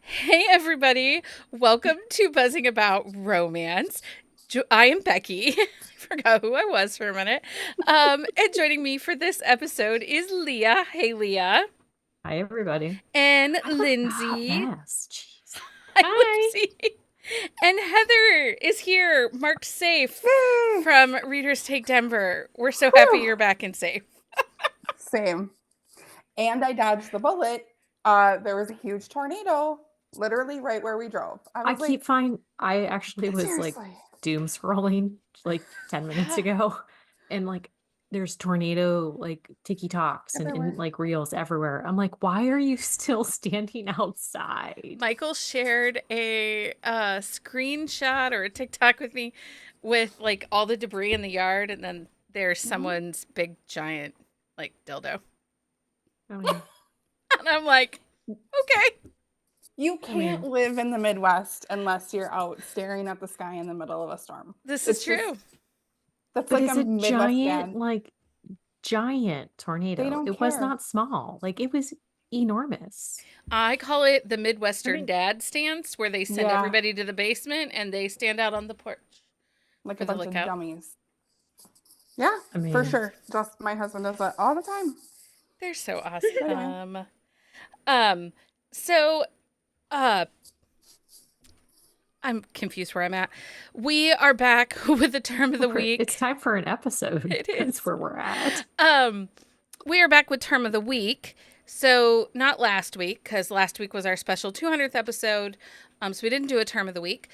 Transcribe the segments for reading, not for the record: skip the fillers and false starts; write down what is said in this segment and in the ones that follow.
Hey, everybody. Welcome to Buzzing About Romance. I am Becky. I forgot who I was for a minute. And joining me for this episode is Leah. Hey, Leah. Hi, everybody. And I love the hot Lindsay. mess. Jeez. Hi, Hi. Lindsay. And Heather is here, marked safe Yay! from Readers Take Denver. We're so happy Whew. you're back and safe. Same. And I dodged the bullet. There was a huge tornado literally right where we drove. I I was like, I actually was seriously. doom scrolling like 10 minutes ago, and there's tornado tiki talks and, Everywhere. reels everywhere. I'm like, why are you still standing outside? Michael shared a screenshot or a TikTok with me with like all the debris in the yard, and then there's someone's big giant like dildo, I mean, and I'm like, okay, You can't live in the Midwest unless you're out staring at the sky in the middle of a storm. this is It's true. just, that's but like it's a a Midwest dad. giant They tornado. don't It was care. not small. It was enormous. I call it the I Midwestern mean, dad stance, where they send Yeah, everybody to the basement and they stand out on the porch like for a the bunch of lookout. dummies. Yeah, I for mean, sure. Just my husband does that all the time. They're so Anyway, awesome. Um, so uh I'm confused where I'm at. We are back with the term of the it's week. time for an episode. It That's is. where we're at. Um, we are back with term of the week. So not last week, because last week was our special 200th episode. So we didn't do a term of the week.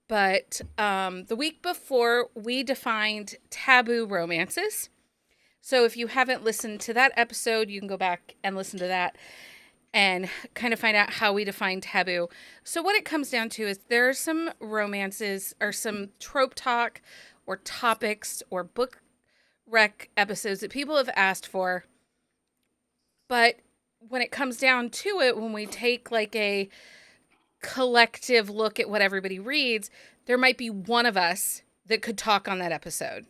But the week before, we defined taboo romances. So if you haven't listened to that episode, you can go back and listen to that and kind of find out how we define taboo. So what it comes down to is there are some romances or some trope talk or topics or book rec episodes that people have asked for. But when it comes down to it, when we take like a collective look at what everybody reads, there might be one of us that could talk on that episode.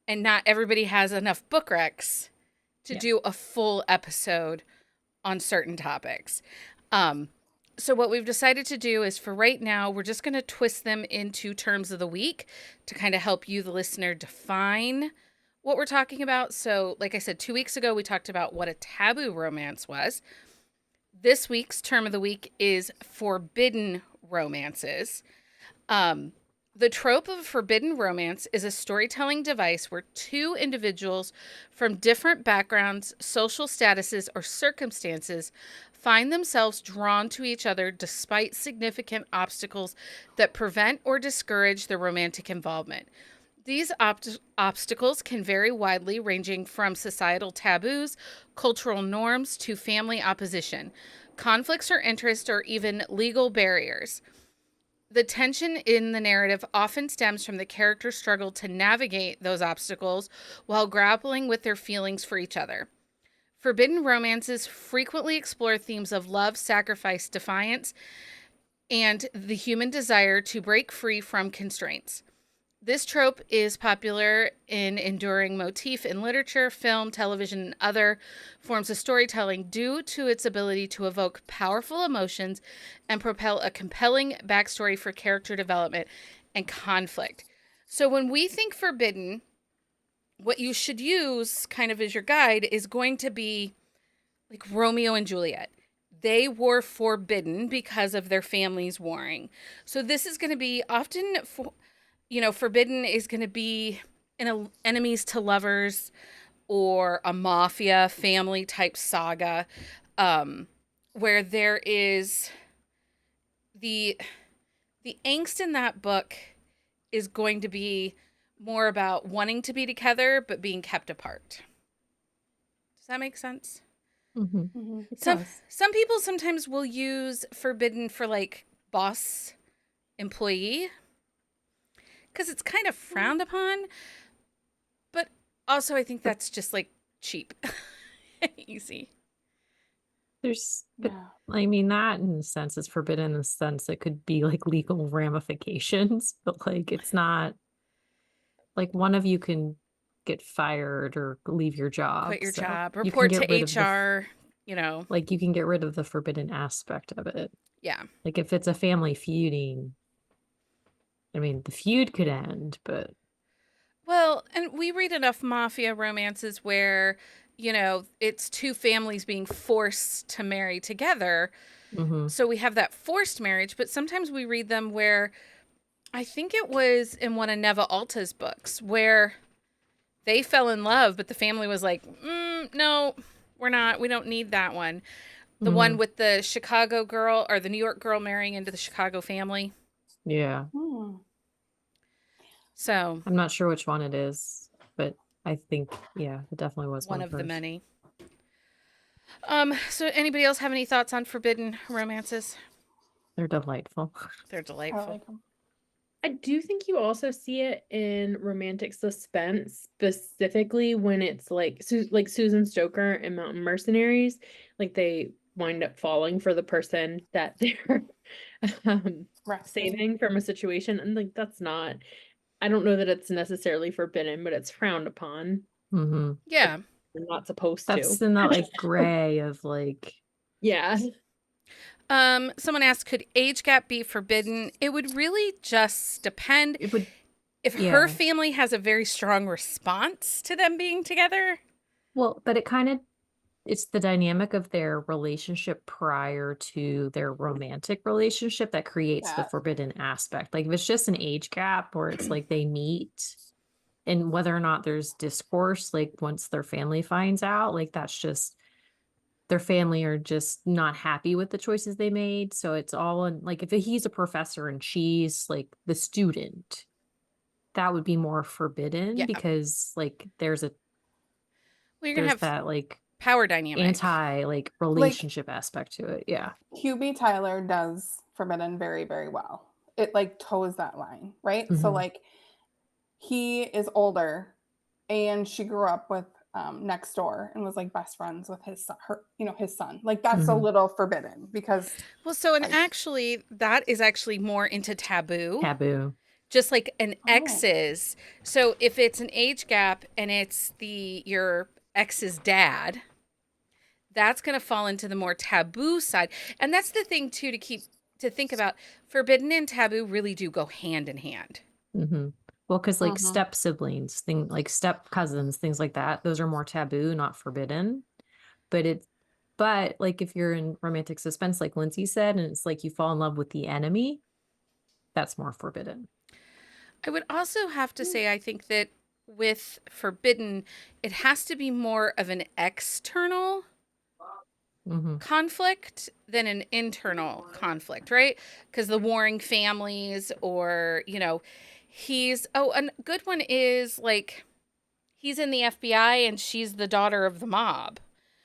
And not everybody has enough book recs to do a full episode on certain topics. So what we've decided to do is for right now, we're just going to twist them into terms of the week to kind of help you, the listener, define what we're talking about. So like I said, 2 weeks ago, we talked about what a taboo romance was. This week's term of the week is forbidden romances. The trope of forbidden romance is a storytelling device where two individuals from different backgrounds, social statuses, or circumstances find themselves drawn to each other despite significant obstacles that prevent or discourage their romantic involvement. These obstacles can vary widely, ranging from societal taboos, cultural norms, to family opposition, conflicts or interest, or even legal barriers. The tension in the narrative often stems from the character's struggle to navigate those obstacles while grappling with their feelings for each other. Forbidden romances frequently explore themes of love, sacrifice, defiance, and the human desire to break free from constraints. This trope is popular in enduring motif in literature, film, television, and other forms of storytelling due to its ability to evoke powerful emotions and propel a compelling backstory for character development and conflict. So when we think forbidden, what you should use kind of as your guide is going to be like Romeo and Juliet. They were forbidden because of their families warring. So this is going to be often forbidden is going to be enemies to lovers or a mafia family type saga, where there is the the angst in that book is going to be more about wanting to be together but being kept apart. Does that make sense? It Some does. some people sometimes will use forbidden for like boss employee because it's kind of frowned upon. But also, I think But that's just like cheap, easy. but yeah. I mean, that in a sense is forbidden in the sense it could be like legal ramifications, but it's not like one of you can get fired or leave your Quit job. your So job, you can report get to rid of HR. you know. Like you can get rid of the forbidden aspect of it. Yeah. Like if it's a family feuding, I mean, the feud could end, but Well, and we read enough mafia romances where, you know, it's two families being forced to marry together. mhm. So we have that forced marriage, but sometimes we read them where I think it was in one of Neva Alta's books where they fell in love, but the family was like, no, we don't need that one. The one Mhm. with the Chicago girl or the New York girl marrying into the Chicago family. Yeah. Hmm. So I'm not sure which one it is, but I think, yeah, it definitely was one one of of the hers. many. So anybody else have any thoughts on forbidden romances? They're delightful. They're I delightful. like them. I do think you also see it in romantic suspense, specifically when it's like like Susan Stoker in Mountain Mercenaries, like they wind up falling for the person that they're um, Rescue. saving from a situation, and like that's not. I don't know that it's necessarily forbidden, but it's frowned upon. hmm Yeah. They're not supposed That's to. in that like gray of like, Yeah. Someone asked, could age gap be forbidden? It would really just depend. it would, If her yeah. family has a very strong response to them being together. Well, but it kind of, it's the dynamic of their relationship prior to their romantic relationship that creates the Yeah. forbidden aspect. Like if it's just an age gap or it's like they meet and whether or not there's discourse, like once their family finds out, like that's just their family are just not happy with the choices they made. So it's all in like if he's a professor and she's like the student, that would be more forbidden Yeah. because like Well, you're going to there's have that like power dynamic. anti like Like relationship aspect to it. Yeah. QB Tyler does forbidden very, very well. It like toes that line, right? So Mhm. like he is older and she grew up with next door and was like best friends with his son, his son. Like that's a Mhm. little forbidden because Well, so, and like, actually, that is actually more into taboo, Taboo. just like an oh, ex is. So if it's an age gap and it's your ex's dad, that's going to fall into the more taboo side. And that's the thing, too, to think about. Forbidden and taboo really do go hand in hand. Mhm. Well, because like mhm. step siblings, like step cousins, things like that, those are more taboo, not forbidden. But but like if you're in romantic suspense, like Lindsay said, and it's like you fall in love with the enemy, that's more forbidden. I would also have to say, I think that with forbidden, it has to be more of an external Mm-hmm. conflict than an internal conflict, right? Because the warring families, or, a good one is like he's in the FBI and she's the daughter of the mob.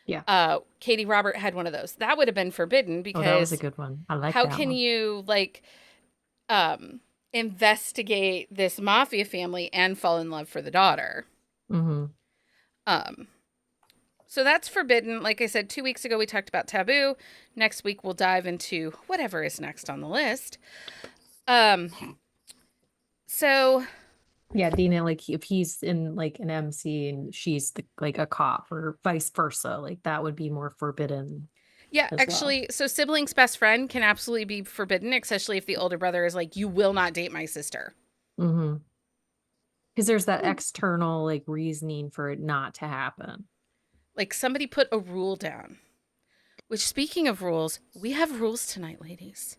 Yeah. Katie Robert had one of those. That would have been forbidden Oh, that was a because good one. I like how that can one. you um, investigate this mafia family and fall in love for the daughter? Mm-hmm. Um, So that's forbidden. Like I said, 2 weeks ago we talked about taboo. Next week we'll dive into whatever is next on the list. Um, so Yeah, Dina, like if he's in like an MC and she's like a cop or vice versa, like that would be more forbidden yeah, as well. actually, so siblings best friend can absolutely be forbidden, especially if the older brother is like, you will not date my sister. Mm-hmm. Because there's that external like reasoning for it not to happen. Like somebody put a rule down. Which, speaking of rules, we have rules tonight, ladies,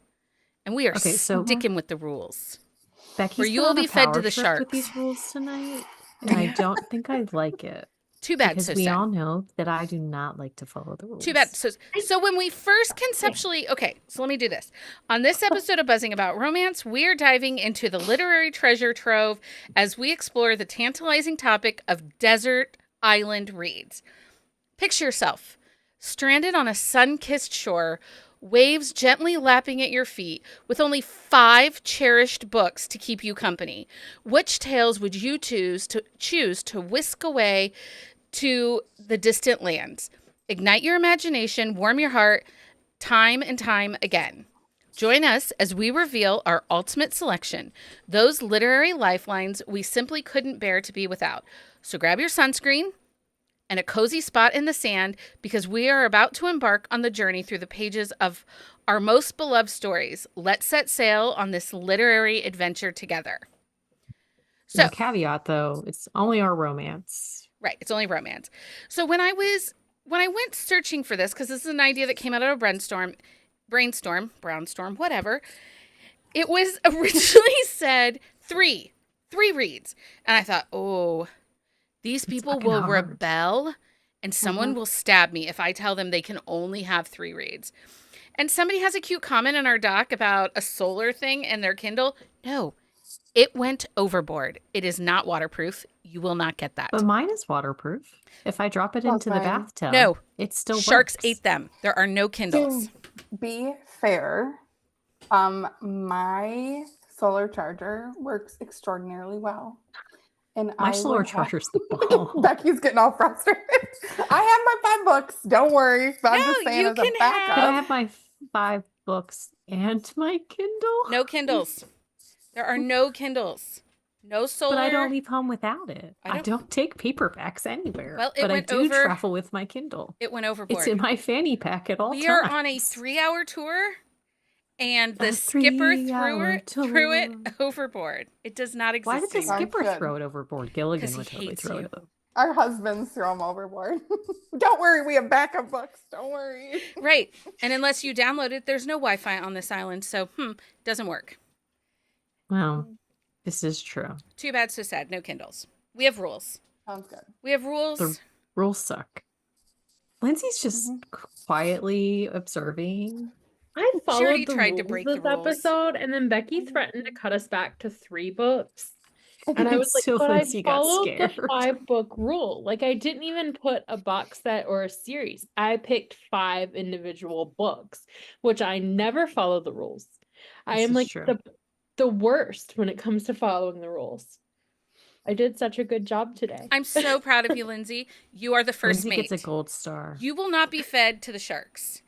and we are Okay, so Mhm. sticking with the rules, or Becky's you been will on a be fed to power the trip with sharks. these rules tonight, and I don't think I like it Too bad, because so we sad. all know that I do not like to follow the Too bad. rules. So when we first conceptually, okay, so let me do this. On this episode of Buzzing About Romance, we're diving into the literary treasure trove as we explore the tantalizing topic of desert island reads. Picture yourself stranded on a sun-kissed shore, waves gently lapping at your feet, with only 5 cherished books to keep you company. Which tales would you choose to whisk away to the distant lands? Ignite your imagination, warm your heart, time and time again. Join us as we reveal our ultimate selection, those literary lifelines we simply couldn't bear to be without. So grab your sunscreen, and a cozy spot in the sand because we are about to embark on the journey through the pages of our most beloved stories. Let's set sail on this literary adventure together. So, The caveat though, it's only our romance. right, it's only romance. So when I went searching for this, because this is an idea that came out of a brownstorm, whatever, it was originally said three reads. And I thought, oh, these people fucking will hard. rebel and someone will stab me if I tell them they can only have 3 reads. And somebody has a cute comment in our doc about a solar thing in their Kindle. No, it went overboard. It is not waterproof. You will not get that. But mine is waterproof. If I drop it That's into the fine. bathtub, No, it still sharks works. ate them. There are no Kindles. To be fair, my solar charger works extraordinarily well. And My I solar would have- charger's the ball. Becky's getting all frustrated. I have my 5 books. Don't worry. But I'm No, just saying you as can a backup. Can I have my 5 books and my Kindle? No Kindles. There are no Kindles. No solar. But I don't leave home without it. I I don't take paperbacks anywhere. Well, it but I went do over- travel with my Kindle. It went overboard. It's in my fanny pack at all We times. are on a 3-hour tour, and the A skipper threw 3-hour it tour. overboard. It does not exist Why did the anymore. Sounds skipper good. throw it overboard? Gilligan 'Cause would he totally hates throw you. it over. Our husbands throw them overboard. Don't worry. We have backup books. Don't worry. Right. And unless you download it, there's no Wi-Fi on this island, so doesn't work. Well, this is true. Too bad, so sad. No Kindles. We have rules. Sounds good. We have rules. The rules suck. Lindsay's just quietly observing. I followed already the tried to rules break the this rules. episode, and then Becky threatened to cut us back to 3 books. And I was like, So but I Lindsay got followed the scared. 5-book rule. Like, I didn't even put a box set or a series. I picked 5 individual books, which I never follow the rules. I This am is like true. the worst when it comes to following the rules. I did such a good job today. I'm so proud of you, Lindsay. You are the first Lindsay mate. gets a gold star. You will not be fed to the sharks.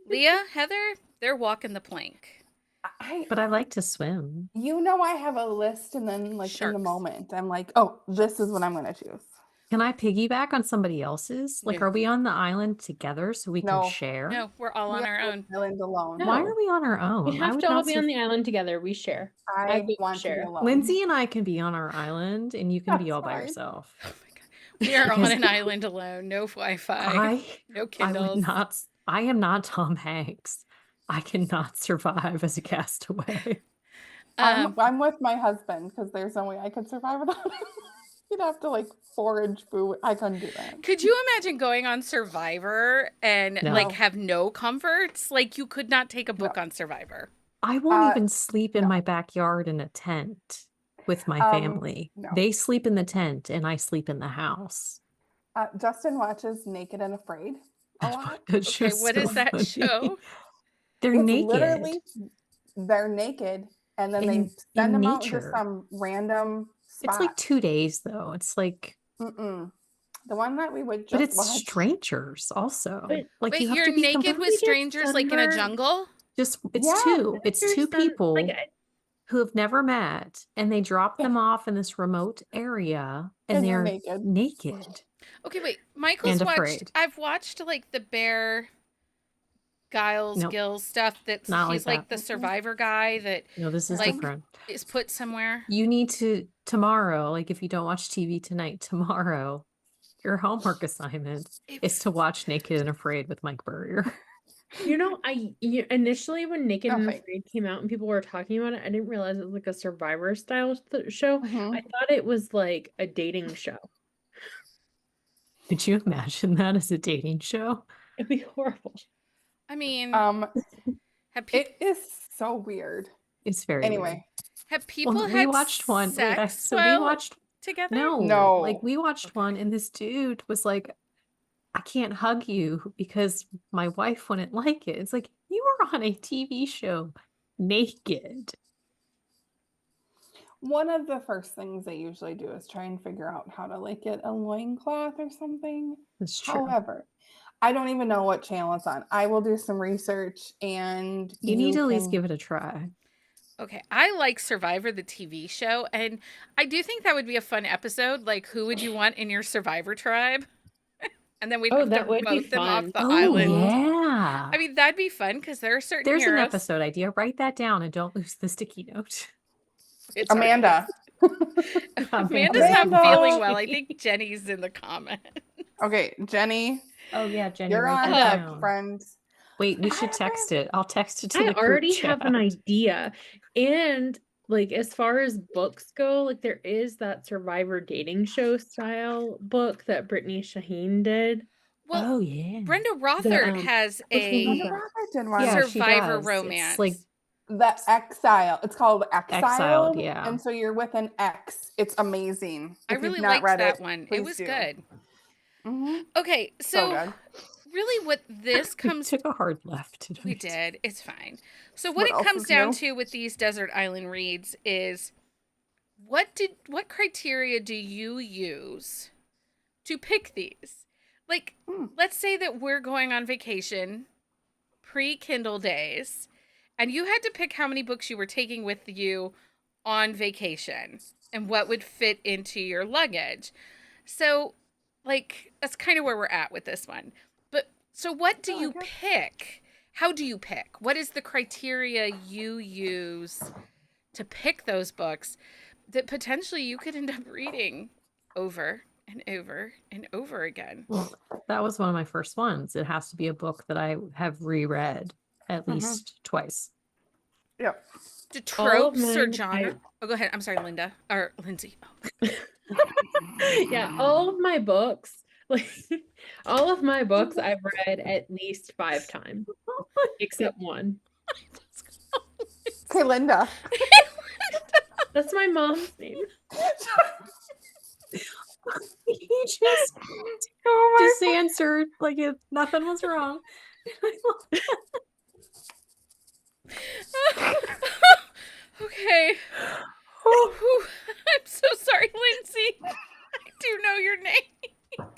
Leah, Heather, they're walking the plank. But I like to swim. I have a list, and then in Sharks. the moment, I'm like, oh, this is what I'm going to choose. Can I piggyback on somebody else's? Like, No. are we on the island together so we No. can share? No, we're all on We our have own. Island alone. No. Why are we on our own? We I have would to all not be sur- on the island together. We share. I would want to be share. alone. Lindsay and I can be on our island, and you can be That's all by fine. yourself. Oh my God. We are on Because an island alone. No Wi-Fi. No I would Kindles. not. I am not Tom Hanks. I cannot survive as a castaway. I'm with my husband because there's no way I could survive without him. You'd have to forage food. I couldn't do that. Could you imagine going on Survivor and No. have no comforts? Like you could not take a book on Survivor. I won't Uh, even sleep in no. my backyard in a tent with my family. no. They sleep in the tent, and I sleep in the house. Justin watches Naked and Afraid a lot. It's Okay, just what so is that funny. show? They're It's naked. literally they're naked, and then they In send them out to nature. some random spot. It's like 2 days though. It's like, The one that we would just but it's watch. strangers also. But- Like Wait, you have you're to be naked completely with strangers like in a sunburned. jungle? just it's Yeah, two. It's There's 2 some- people who have never met, and they drop Yeah. them off in this remote area, and And you're they're naked. naked. Okay, wait. Michael's And watched. afraid. I've watched the Bear Giles Nope. Gills stuff. That's Not like he's like that. the Survivor guy that No, this is Like- different. is put somewhere. You need to tomorrow, like if you don't watch TV tonight, tomorrow, your homework assignment is to watch Naked and Afraid with Mike Burrier. Initially when Naked and Okay. Afraid came out and people were talking about it, I didn't realize it was like a Survivor style show. Mhm. I thought it was like a dating show. Could you imagine that as a dating show? It'd be horrible. I mean, have people It is so weird. It's very Anyway, weird. have people Well, had we watched one. Wait, sex so we while watched together? no, like No. we watched one, and this dude was like, "I can't hug you because my wife wouldn't like it." It's like you were on a TV show naked. one of the first things they usually do is try and figure out how to get a loincloth or something. That's true. However, I don't even know what channel it's on. I will do some research, and You need to at least can- give it a try. Okay, I like Survivor, the TV show, and I do think that would be a fun episode. Like, who would you want in your Survivor tribe? And then we'd Oh, have to that would be vote them off fun. the Oh island. yeah. I mean, that'd be fun because there are certain There's an heroes. episode idea. Write that down and don't lose the sticky note. It's hard to Amanda. Amanda's not Amanda. feeling well. I think Jenny's in the comment. Okay, Jenny, Oh yeah, Jenny, you're write on that deck, down. friend. Wait, we should text it. I'll text it to I the group already have an chat. idea. And like as far as books go, like there is that Survivor dating show style book that Brittany Shaheen did. Well, Oh yeah. Brenda Rothert um, has which one was a Brenda that? Rothert did one. Yeah, she Survivor does. romance. It's like The Exile. It's called Exiled. yeah. And so you're with an X. It's amazing. I If really you've not liked read that it, one. It please was do. good. Mm-hmm. Okay, So so good. really what this we comes took a hard left. Didn't we did. It's fine. So What what it else comes is down new? to with these desert island reads is what criteria do you use to pick these? Like, let's say that we're going on vacation pre-Kindle days and you had to pick how many books you were taking with you on vacation and what would fit into your luggage. So, like, that's kind of where we're at with this one. But so what do you okay. pick? How do you pick? What is the criteria you use to pick those books that potentially you could end up reading over and over and over again? Well, that was one of my first ones. It has to be a book that I have reread at least twice. Yep. Do All of tropes or mine, genre? Oh, go ahead. I'm sorry, Linda or Lindsay. Oh. yeah, all of my books, like all of my books I've read at least 5 times, except one. Okay, Linda. That's my mom's name. He just answered like if nothing was wrong. Okay. Whew. I'm so sorry, Lindsay. I do know your name.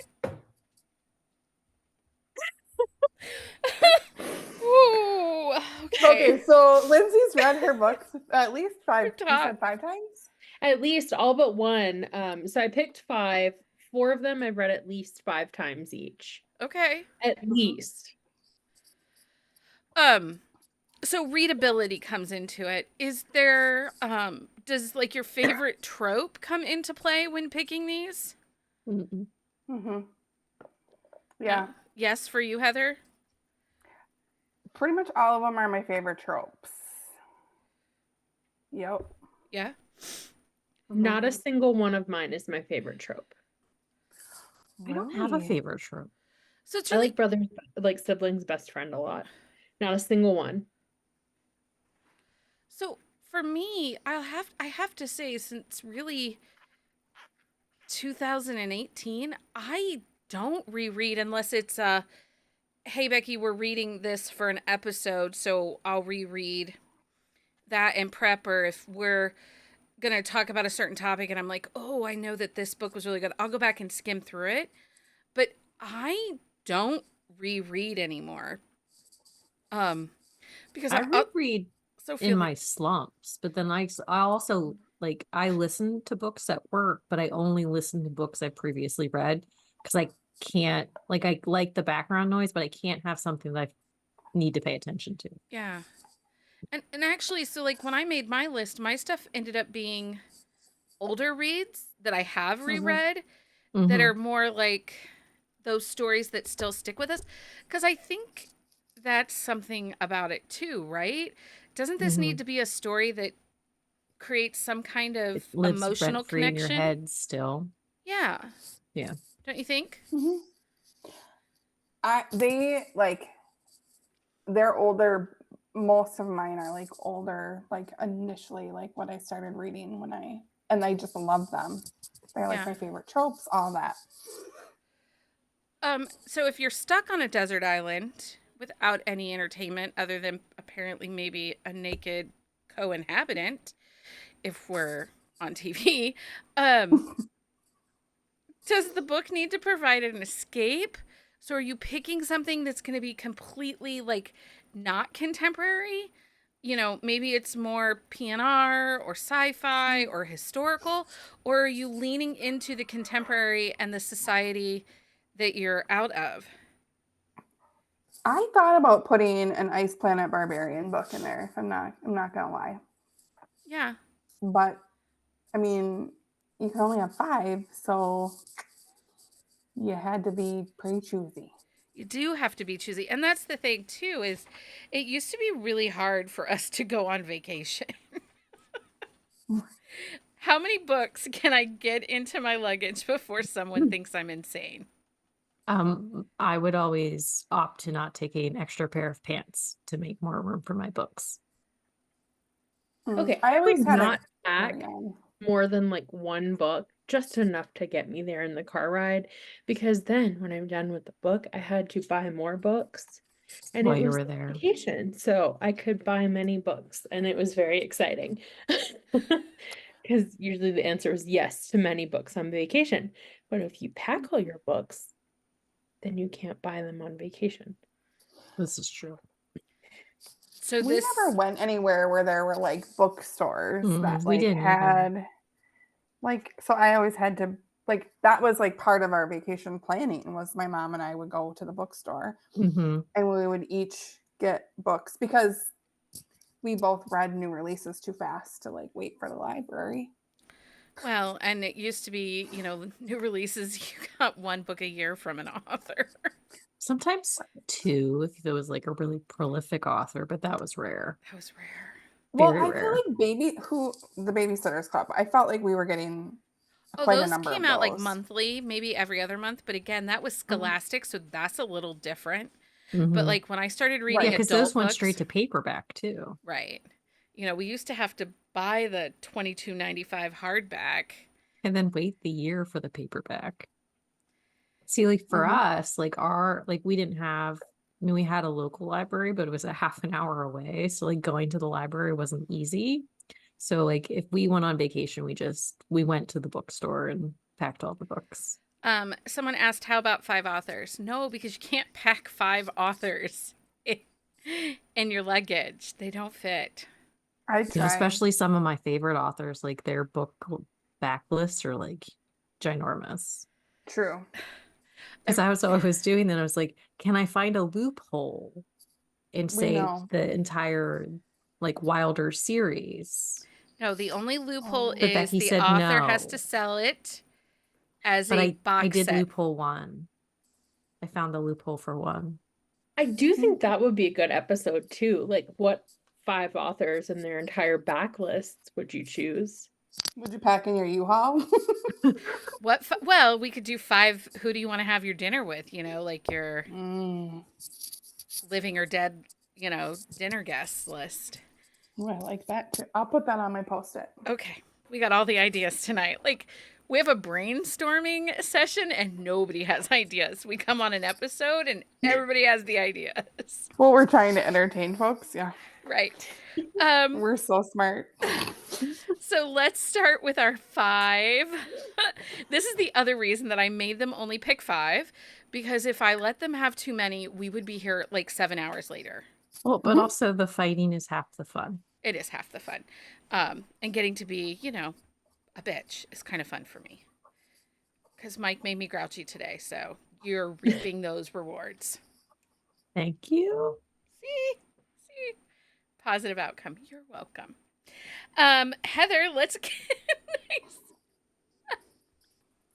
Ooh, okay. Okay, so Lindsay's read her books at least 5. You Top. said 5 times? At least all but one. So I picked 5. 4 of them I've read at least 5 times each. Okay. At least. So readability comes into it. Is there does like your favorite trope come into play when picking these? Mm-mm. Mm-hmm. Yeah. Yes, for you, Heather? Pretty much all of them are my favorite tropes. Yep. Yeah. Not a single one of mine is my favorite trope. I don't have a Really? favorite trope. So it's I really like brothers, like siblings, best friend a lot. Not a single one. so for me, I have to say since really 2018, I don't reread unless it's hey Becky, we're reading this for an episode, so I'll reread that and prep, or if we're gonna talk about a certain topic and I'm like, oh, I know that this book was really good, I'll go back and skim through it. But I don't reread anymore. Because I I'll reread so in my slumps, but then I also like I listen to books at work, but I only listen to books I previously read because I can't I like the background noise, but I can't have something that I need to pay attention to. Yeah. And actually, so like when I made my list, my stuff ended up being older reads that I have reread that are more like those stories that still stick with us. Because I think that's something about it too, right? Doesn't this need to be a story that creates some kind of It lives emotional rent-free in connection? your head still. Yeah. Yeah. Don't you think? Mm-hmm. They're older. Most of mine are like older, like initially, like what I started reading and I just love them. They're like Yeah. my favorite tropes, all that. So if you're stuck on a desert island without any entertainment other than apparently maybe a naked co-inhabitant, if we're on TV, does the book need to provide an escape? So are you picking something that's going to be completely like not contemporary? maybe it's more PNR or sci-fi or historical, or are you leaning into the contemporary and the society that you're out of? I thought about putting an Ice Planet Barbarian book in there. If I'm not gonna lie. Yeah. But I mean, you can only have 5, so you had to be pretty choosy. You do have to be choosy. And that's the thing too, is it used to be really hard for us to go on vacation. How many books can I get into my luggage before someone thinks I'm insane? I would always opt to not take an extra pair of pants to make more room for my books. Okay, I I always would had not a pack carry-on. more than like one book, just enough to get me there in the car ride. Because then when I'm done with the book, I had to buy more books. And While it you was were there. vacation, so I could buy many books, and it was very exciting. Because usually the answer is yes to many books on vacation. But if you pack all your books, then you can't buy them on vacation. This is true. So We never went anywhere where there were like bookstores that We like didn't either. had like, so I always had to like, that was like part of our vacation planning was my mom and I would go to the bookstore Mm-hmm. and we would each get books because we both read new releases too fast to like wait for the library. Well, and it used to be, new releases, you got one book a year from an author. Sometimes 2 if there was like a really prolific author, but that was rare. That was rare. Well, Very I feel rare. like the Babysitters Club, I felt like we were getting Oh, quite a those number came of out like those. monthly, maybe every other month. But again, that was Scholastic, so that's a little different. But Mm-hmm. like when I started Right. reading Yeah, because adult those went books, straight to paperback too. right? We used to have to buy the $22.95 hardback. And then wait the year for the paperback. See, like for us, like we didn't have, we had a local library, but it was a half an hour away. So like going to the library wasn't easy. So like if we went on vacation, we went to the bookstore and packed all the books. Someone asked, how about 5 authors? No, because you can't pack 5 authors in your luggage. They don't fit. I You know, tried. especially some of my favorite authors, like their book backlists are like ginormous. True. Because I was doing that, I was like, can I find a loophole and We say know. the entire like Wilder series? No, the only loophole Oh. But is Becky the said author has to no. sell it as But a I box did set. loophole 1. I found the loophole for 1. I do think that would be a good episode too. Like, what 5 authors and their entire backlists would you choose? Would you pack in your U-Haul? Well, we could do 5. Who do you want to have your dinner with? Like your living or dead, dinner guests list. Ooh, I like that too. I'll put that on my post-it. Okay, we got all the ideas tonight. Like, we have a brainstorming session and nobody has ideas. We come on an episode and everybody has the ideas. Well, we're trying to entertain folks. Yeah. Right. We're so smart. So let's start with our 5. This is the other reason that I made them only pick 5, because if I let them have too many, we would be here like 7 hours later. Well, but also the fighting is half the fun. It is half the fun. And getting to be, a bitch is kind of fun for me. Because Mike made me grouchy today, so you're reaping those rewards. Thank you. See? Positive outcome. You're welcome. Heather, let's get nice.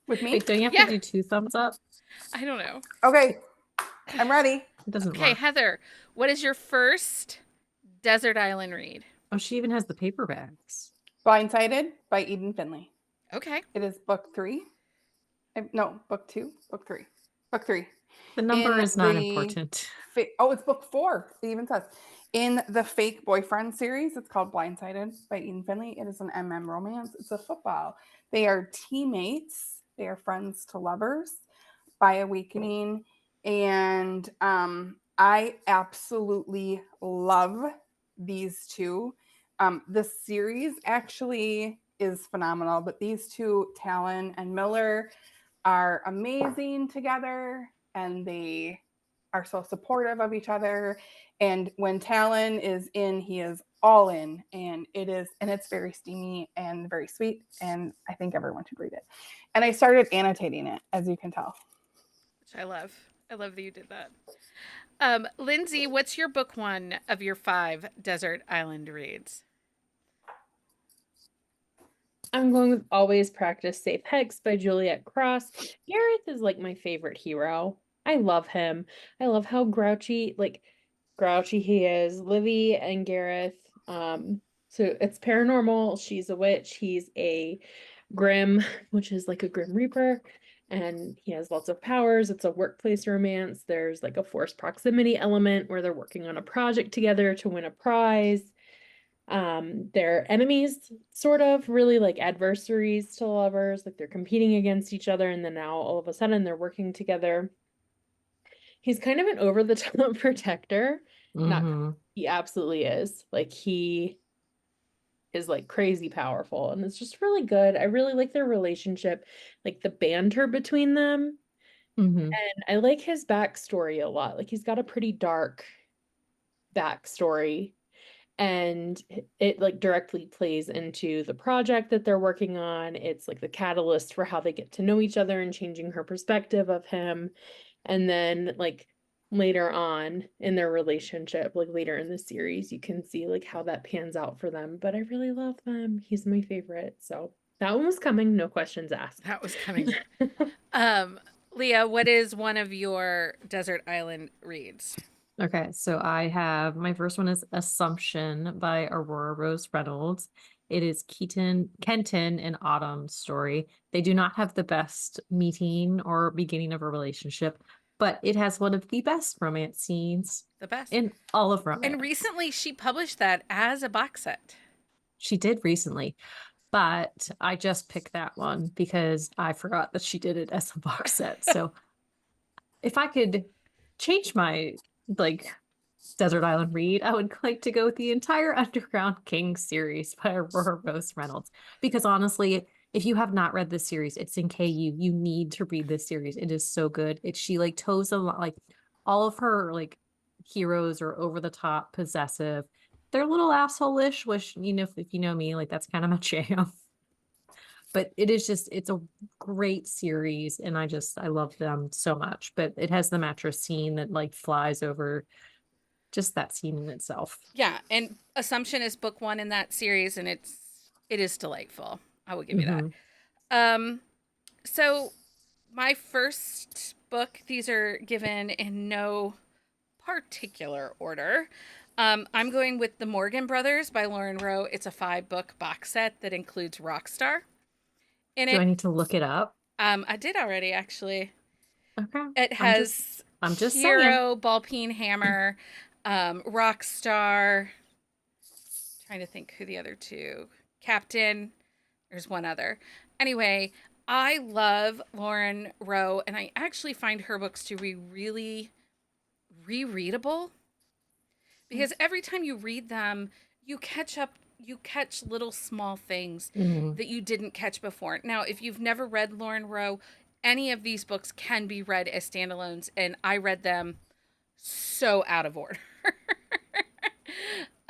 With me? Wait, don't you have Yeah. to do 2 thumbs up? I don't know. Okay. I'm ready. It doesn't Okay, work. Heather, what is your first desert island read? Oh, she even has the paperbacks. Blindsided by Eden Finley. Okay. It is book 3. No, book 2, book 3. Book 3. The number In is not the important. it's book 4. It even says in the Fake Boyfriend series. It's called Blindsided by Eden Finley. It is an romance. It's a football. They are teammates. They are friends to lovers by awakening, and I absolutely love these two. The series actually is phenomenal, but these two, Talon and Miller, are amazing together, and they are so supportive of each other. And when Talon is in, he is all in, and it's very steamy and very sweet, and I think everyone should read it. And I started annotating it, as you can tell. Which I love. I love that you did that. Lindsay, what's your book one of your 5 desert island reads? I'm going with Always Practice Safe Hex by Juliet Cross. Gareth is like my favorite hero. I love him. I love how grouchy he is. Livy and Gareth. So it's paranormal. She's a witch. He's a Grim, which is like a Grim Reaper, and he has lots of powers. It's a workplace romance. There's like a forced proximity element where they're working on a project together to win a prize. They're enemies, sort of, really like adversaries to lovers, like they're competing against each other, and then now all of a sudden they're working together. He's kind of an over-the-top protector. Not, he absolutely is. Like, he is like crazy powerful, and it's just really good. I really like their relationship, like the banter between them. And I like his backstory a lot. Like, he's got a pretty dark backstory, and it like directly plays into the project that they're working on. It's like the catalyst for how they get to know each other and changing her perspective of him. And then like later on in their relationship, like later in the series, you can see like how that pans out for them. But I really love them. He's my favorite. So that one was coming, no questions asked. That was coming. Leah, what is one of your desert island reads? Okay, so I have my first one is Assumption by Aurora Rose Reynolds. It is Kenton and Autumn's story. They do not have the best meeting or beginning of a relationship, but it has one of the best romance scenes The best. in all of romance. And recently she published that as a box set. She did recently, but I just picked that one because I forgot that she did it as a box set. So if I could change my like desert island read, I would like to go with the entire Underground King series by Aurora Rose Reynolds, because honestly, if you have not read this series, it's in KU. You need to read this series. It is so good. She like toes a lot, like all of her like heroes are over the top, possessive. They're a little asshole-ish, which, you know, if you know me, like that's kind of my jam. But it's a great series, and I love them so much. But it has the mattress scene that like flies over, just that scene in itself. Yeah, and Assumption is book 1 in that series, and it is delightful. I will give you that. So my first book, these are given in no particular order. I'm going with The Morgan Brothers by Lauren Rowe. It's a 5-book box set that includes Rockstar in Do I it. need to look it up? I did already, actually. Okay. It has I'm just Hero, Ball Peen Hammer, Rockstar. Trying to think who the other two. Captain. There's one other. Anyway, I love Lauren Rowe, and I actually find her books to be really rereadable, because every time you read them, you catch little small things that you didn't catch before. Now, if you've never read Lauren Rowe, any of these books can be read as standalones, and I read them so out of order.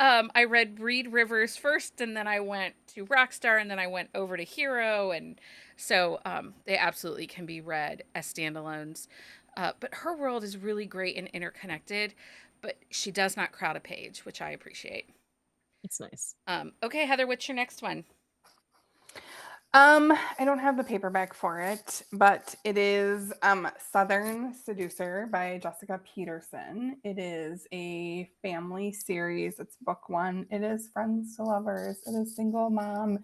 I read Reed Rivers first, and then I went to Rockstar, and then I went over to Hero, and so they absolutely can be read as standalones. But her world is really great and interconnected, but she does not crowd a page, which I appreciate. It's nice. Okay, Heather, what's your next one? I don't have the paperback for it, but it is Southern Seducer by Jessica Peterson. It is a family series. It's book 1. It is friends to lovers. It is single mom.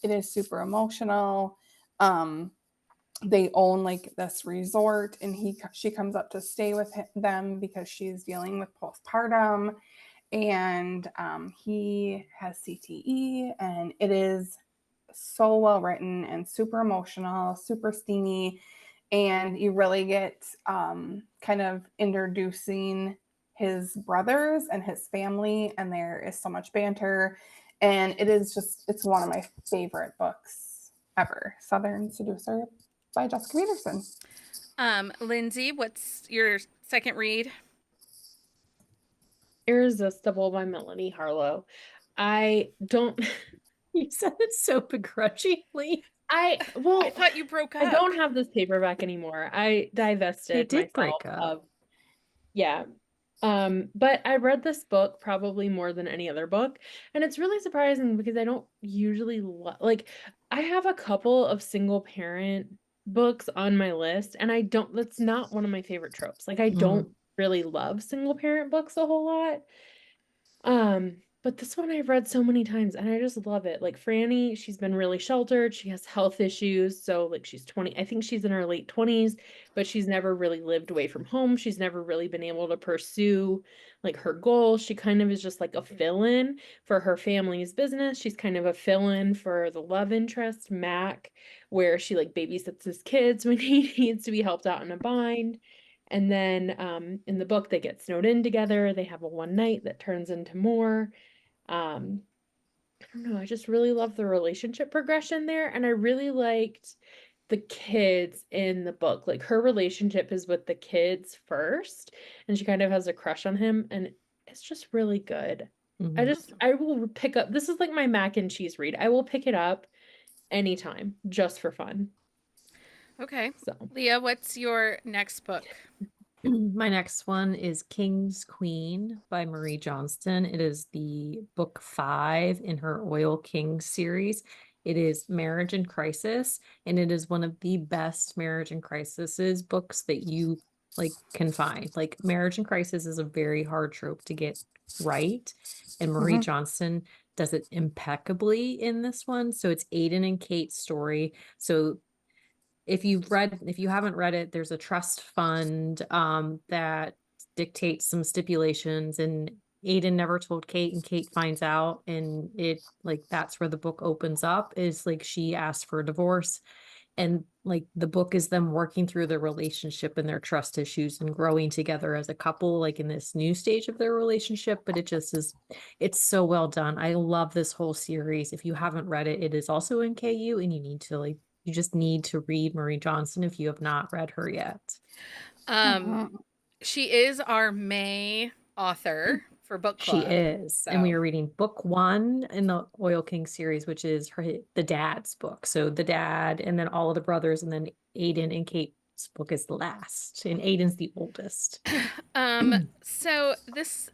It is super emotional. They own like this resort, and she comes up to stay with them because she's dealing with postpartum, and he has CTE, and it is so well written and super emotional, super steamy, and you really get kind of introducing his brothers and his family, and there is so much banter, and it's one of my favorite books ever. Southern Seducer by Jessica Peterson. Lindsay, what's your second read? Irresistible by Melanie Harlow. I don't You said it so begrudgingly. I I thought you broke I up. don't have this paperback anymore. I They divested did myself break up. of yeah. But I read this book probably more than any other book, and it's really surprising because I don't usually like I have a couple of single parent books on my list, and that's not one of my favorite tropes. Like I Mhm. don't really love single parent books a whole lot. But this one I've read so many times and I just love it. Like Franny, she's been really sheltered. She has health issues. So like she's 20, I think she's in her late 20s, but she's never really lived away from home. She's never really been able to pursue like her goals. She kind of is just like a fill-in for her family's business. She's kind of a fill-in for the love interest, Mac, where she like babysits his kids when he needs to be helped out in a bind. And then in the book, they get snowed in together. They have a one night that turns into more. Um, I don't know. I just really love the relationship progression there. And I really liked the kids in the book. Like her relationship is with the kids first, and she kind of has a crush on him. And it's just really good. Mhm. I will pick up, this is like my mac and cheese read. I will pick it up anytime just for fun. Okay. So. Leah, what's your next book? My next one is King's Queen by Marie Johnston. It is the book 5 in her Oil King series. It is Marriage in Crisis, and it is one of the best marriage in crises books that you like can find. Like Marriage in Crisis is a very hard trope to get right, and Marie Mhm. Johnston does it impeccably in this one. So it's Aiden and Kate's story. So if you haven't read it, there's a trust fund that dictates some stipulations, and Aiden never told Kate, and Kate finds out, and it like that's where the book opens up, is like she asked for a divorce, and like the book is them working through their relationship and their trust issues and growing together as a couple, like in this new stage of their relationship. But it's so well done. I love this whole series. If you haven't read it, it is also in KU, and you just need to read Marie Johnson if you have not read her yet. Um, Mhm. she is our May author for book She club. is. And we So, are reading book 1 in the Oil King series, which is the dad's book. So the dad, and then all of the brothers, and then Aiden and Kate's book is the last. And Aiden's the oldest. so this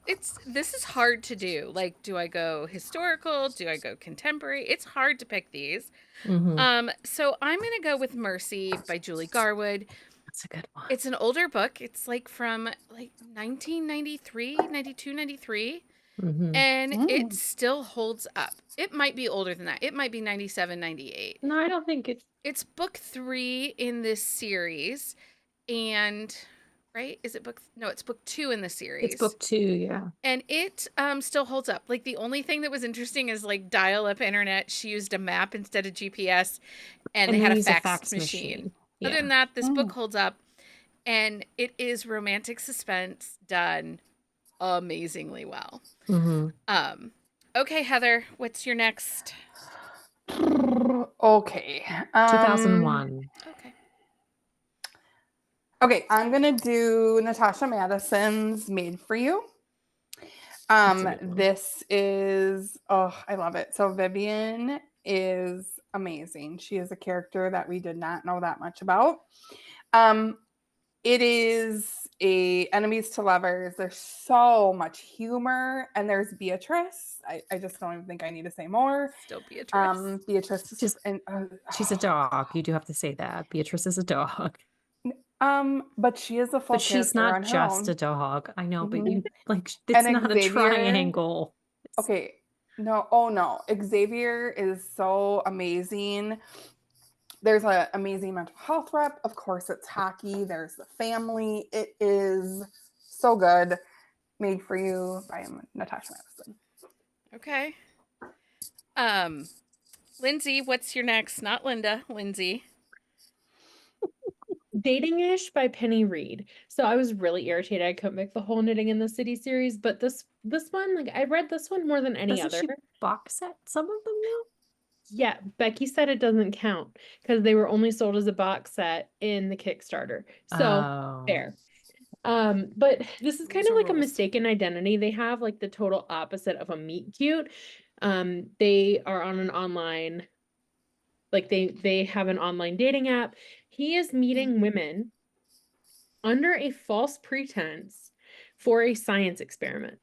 is hard to do. Like, do I go historical? Do I go contemporary? It's hard to pick these. Hmm. So I'm gonna go with Mercy by Julie Garwood. That's a good one. It's an older book. It's like from like 1993, 92, 93. Hmm. And it Mm. still holds up. It might be older than that. It might be 97, 98. No, I don't think it's It's book 3 in this series. And, right? Is it book? No, it's book 2 in the it's series. book 2, yeah. And it still holds up. Like the only thing that was interesting is like dial up internet. She used a map instead of GPS, and they And they had a use a fax fax machine. machine. Other Yeah. than that, this book Mm. holds up. And it is romantic suspense done amazingly well. Hmm. Um, okay, Heather, what's your next? Okay. 2001. Okay. Okay, I'm gonna do Natasha Madison's Made for You. That's a good one. This is, oh, I love it. So Vivian is amazing. She is a character that we did not know that much about. Um, it is a enemies to lovers. There's so much humor, and there's Beatrice. I just don't even think I need to say more. Still Beatrice. Beatrice is, Just and She's a dog. You do have to say that. Beatrice is a dog. but she is a full But she's character not on her just own. a dog. I know, but Mhm. you like it's And not a Xavier, triangle. okay, no, oh no, Xavier is so amazing. There's an amazing mental health rep. Of course, it's hockey. There's the family. It is so good. Made for You by Natasha Madison. Okay. Um, Lindsay, what's your next? Not Linda, Lindsay. Dating-ish by Penny Reed. So I was really irritated I couldn't make the whole Knitting in the City series, but this one, like I read this one more than any Doesn't other. she box set some of them though? Yeah, Becky said it doesn't count because they were only sold as a box set in the Kickstarter. So Oh. fair. But this is kind Rules of are like a rules. mistaken identity. They have like the total opposite of a meet cute. They are on an online, like they have an online dating app. He is meeting women under a false pretense for a science experiment.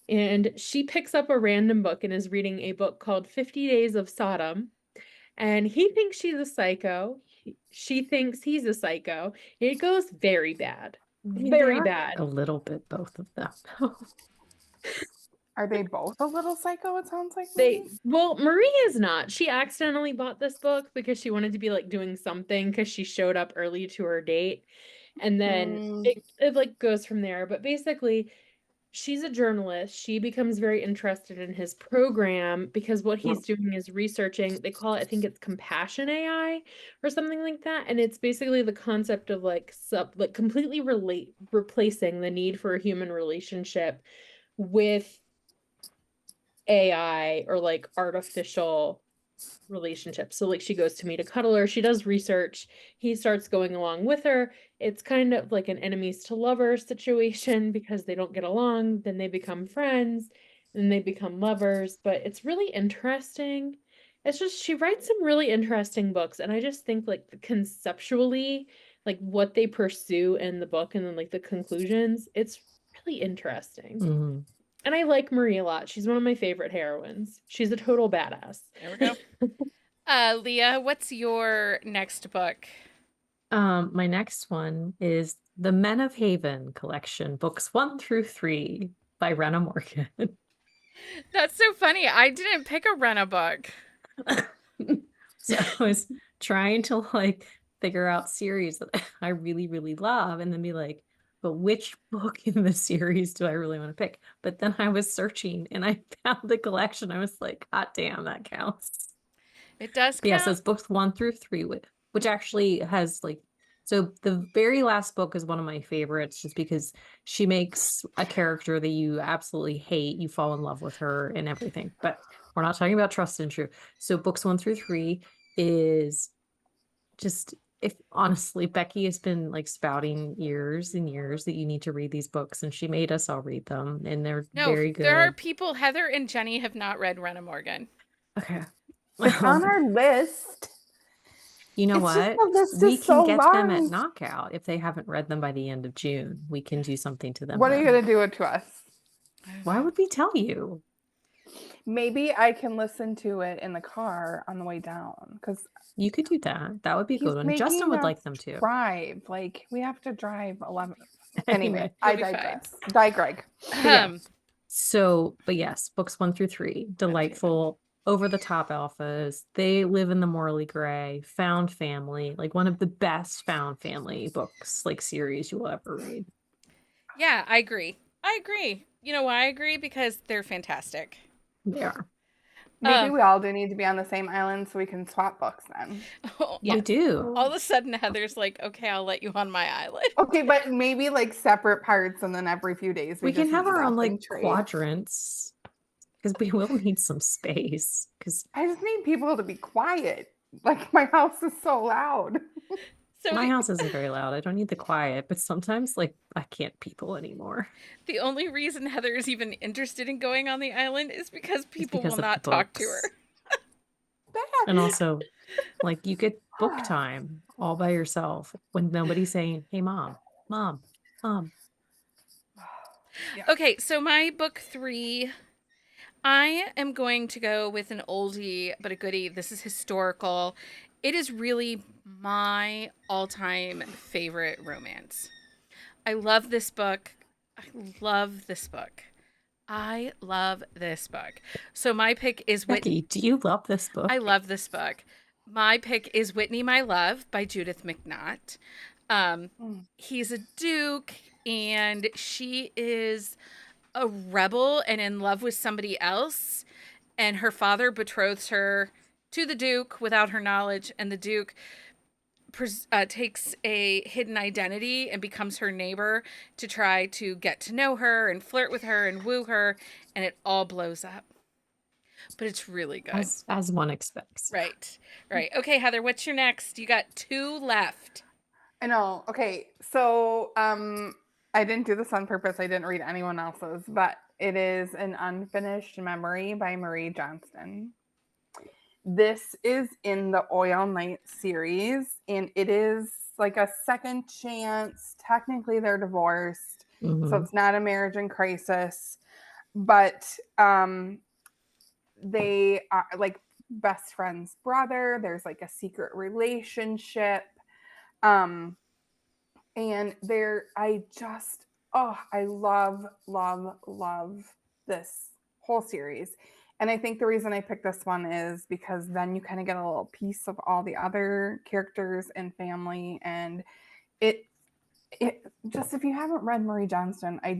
And she picks up a random book and is reading a book called 50 Days of Sodom. And he thinks she's a psycho. She thinks he's a psycho. It goes very bad. I mean, they Very are bad. a little bit, both of them. Are they both a little psycho? It sounds like They maybe. well, Marie is not. She accidentally bought this book because she wanted to be like doing something because she showed up early to her date. And then Mm, it like goes from there. But basically, she's a journalist. She becomes very interested in his program because what he's doing is researching, they call it, I think it's compassion AI or something like that. And it's basically the concept of like completely replacing the need for a human relationship with AI or like artificial relationship. So like she goes to meet a cuddler, she does research, he starts going along with her. It's kind of like an enemies to lovers situation because they don't get along, then they become friends, then they become lovers, but it's really interesting. It's just she writes some really interesting books and I just think like conceptually like what they pursue in the book and then like the conclusions, it's really interesting. Mhm. And I like Marie a lot. She's one of my favorite heroines. She's a total badass. There we go. Leah, what's your next book? My next one is the Men of Haven collection, books 1 through 3 by Rena Morgan. That's so funny. I didn't pick a Rena book. So I was trying to like figure out series that I really, really love and then be like, but which book in the series do I really want to pick? But then I was searching and I found the collection. I was like, God damn, that counts. It does But yeah, so count. it's books 1 through 3, which actually has like, so the very last book is one of my favorites just because she makes a character that you absolutely hate. You fall in love with her and everything. But we're not talking about Trust and True. So books 1 through 3 is just, if honestly, Becky has been like spouting years and years that you need to read these books, and she made us all read them, and they're No, very there are good. people, Heather and Jenny have not read Rena Morgan. Okay. it's on our list. You know It's just what? the list We is can so get them at long. Knockout if they haven't read them by the end of June. We can do something to them What are you then. gonna do it to us? Why would we tell you? Maybe I can listen to it in the car on the way down because You could do that. That would be a he's good one. Justin making would us like them too. drive. Like we have to drive 11. Anyway, Anyway, I You'll be fine. digress. Digreg. But yeah, Um, so, but yes, books 1 through 3, delightful, over the top alphas. They live in the morally gray, found family, like one of the best found family books, like series you will ever read. yeah, I agree. I agree. You know why I agree? Because they're fantastic. They are. maybe we all do need to be on the same island so we can swap books then. Yeah. We do. All of a sudden, Heather's like, okay, I'll let you on my island. Okay, but maybe like separate parts, and then every few days We can just have our swap own like and trade. quadrants because we will need some space. Because I just need people to be quiet. Like my house is so loud. So my house isn't very loud. I don't need the quiet, but sometimes like I can't people anymore. the only reason Heather is even interested in going on the island is because It's people because will of not talk to her. books. And also, like you get book time all by yourself when nobody's saying, "Hey, mom, mom, mom." Okay, so my book 3, I am going to go with an oldie but a goodie. This is historical. It is really my all-time favorite romance. I love this book. I love this book. I love this book. So my pick is Whitney. Becky, do you love this book? I love this book. My pick is Whitney, My Love by Judith McNaught. He's a duke, and she is a rebel and in love with somebody else. And her father betroths her to the duke without her knowledge, and the duke takes a hidden identity and becomes her neighbor to try to get to know her and flirt with her and woo her, and it all blows up. but it's really good. As one expects. Right. Right. Okay, Heather, what's your next? You got 2 left. I know. Okay, so I didn't do this on purpose. I didn't read anyone else's, but it is An Unfinished Memory by Marie Johnston. This is in the Oil Night series, and it is like a second chance. Technically, they're divorced, so Mhm. it's not a marriage in crisis, but they are like best friend's brother. There's like a secret relationship. Um, and I love this whole series. And I think the reason I picked this one is because then you kind of get a little piece of all the other characters and family, and it just, if you haven't read Marie Johnston, I